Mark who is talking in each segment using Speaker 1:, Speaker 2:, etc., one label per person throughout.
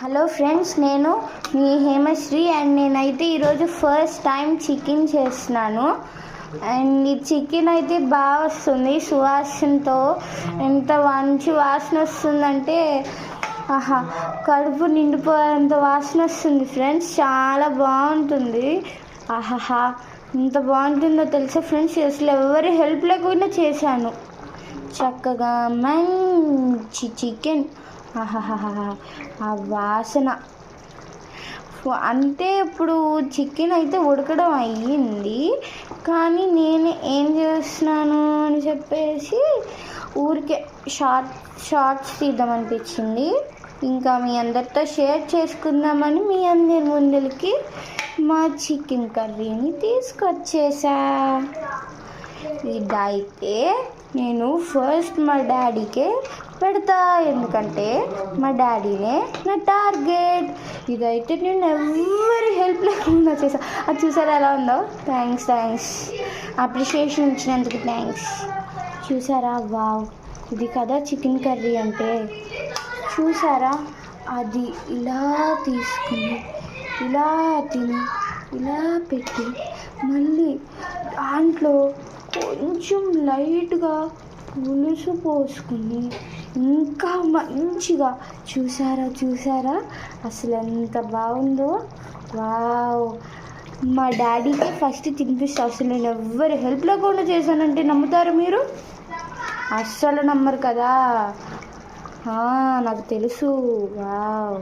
Speaker 1: Hello friends, నేను మీ Hemasri and నేనైతే ఈరోజు ఫస్ట్ టైం చికెన్ చేస్తున్నాను. అండ్ ఈ చికెన్ అయితే బాగా వస్తుంది సువాసనతో. ఎంత మంచి వాసన వస్తుందంటే ఆహా, కడుపు నిండిపోయేంత వాసన వస్తుంది ఫ్రెండ్స్. చాలా బాగుంటుంది. ఆహాహా, ఎంత బాగుంటుందో తెలుసా ఫ్రెండ్స్. అసలు ఎవరి హెల్ప్ లేకుండా చేశాను. చక్కగా మంచి చికెన్. ఆహాహా, ఆ వాసన అంటే ఇప్పుడు చికెన్ అయితే ఉడకడం అయ్యింది, కానీ నేను ఏం చేస్తున్నాను అని చెప్పేసి ఊరికే షార్ట్స్ తీద్దామనిపించింది. ఇంకా మీ అందరితో షేర్ చేసుకుందామని మీ అందరి ముందరికి మా చికెన్ కర్రీని తీసుకొచ్చేసా. ఇదైతే నేను ఫస్ట్ మా డాడీకే పెడతా, ఎందుకంటే మా డాడీనే నా టార్గెట్. ఇదైతే నేను ఎవరి హెల్ప్ లేకుండా చేసా. అది చూసారా ఎలా ఉందో? థ్యాంక్స్ అప్రిషియేషన్ ఇచ్చినందుకు థ్యాంక్స్. చూసారా? వావ్, ఇది కదా చికెన్ కర్రీ అంటే. చూసారా? అది ఇలా తీసుకుని ఇలా తిని ఇలా పెట్టి మళ్ళీ దాంట్లో కొంచెం లైట్గా పులుసు పోసుకుని ఇంకా మంచిగా చూసారా అసలు ఎంత బాగుందో. వావ్, మా డాడీకి ఫస్ట్ తినిపిస్తా. అసలు నేను ఎవ్వరి హెల్ప్ లేకుండా చేశానంటే నమ్ముతారు మీరు? అస్సలు నమ్మరు కదా. నాకు తెలుసు. వావ్,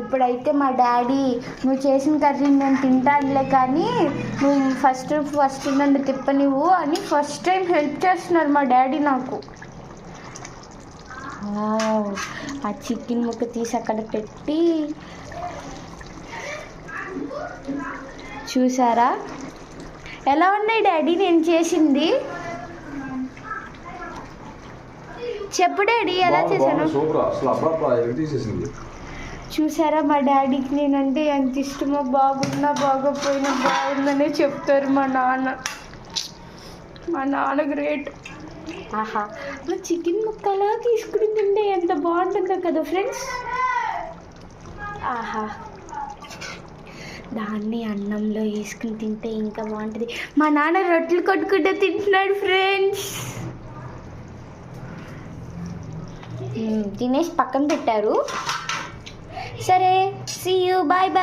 Speaker 1: ఇప్పుడైతే మా డాడీ నువ్వు చేసిన కర్రీ నేను తింటానులే, కానీ నువ్వు ఫస్ట్ నన్ను తిప్పనివ్వు అని ఫస్ట్ టైం హెల్ప్ చేస్తున్నారు మా డాడీ నాకు. ఆ చికెన్ ముక్క తీసి అక్కడ పెట్టి చూసారా ఎలా ఉన్నాయి డాడీ నేను చేసింది? చెప్పు డాడీ ఎలా చేశాను. చూసారా మా డాడీకి నేనంటే ఎంత ఇష్టమో. బాగున్నా బాగోపోయినా బాగుందనే చెప్తారు మా నాన్న గ్రేట్. ఆహా, మా చికెన్ ముక్కలా తీసుకుని తింటే ఎంత బాగుంటుందో కదా ఫ్రెండ్స్. ఆహా, దాన్ని అన్నంలో వేసుకుని తింటే ఇంకా బాగుంటుంది. మా నాన్న రొట్టెలు కొట్టుకుంటూ తింటున్నాడు ఫ్రెండ్స్. తినేసి పక్కన పెట్టారు. సరే, సీ యూ, బాయ్ బాయ్.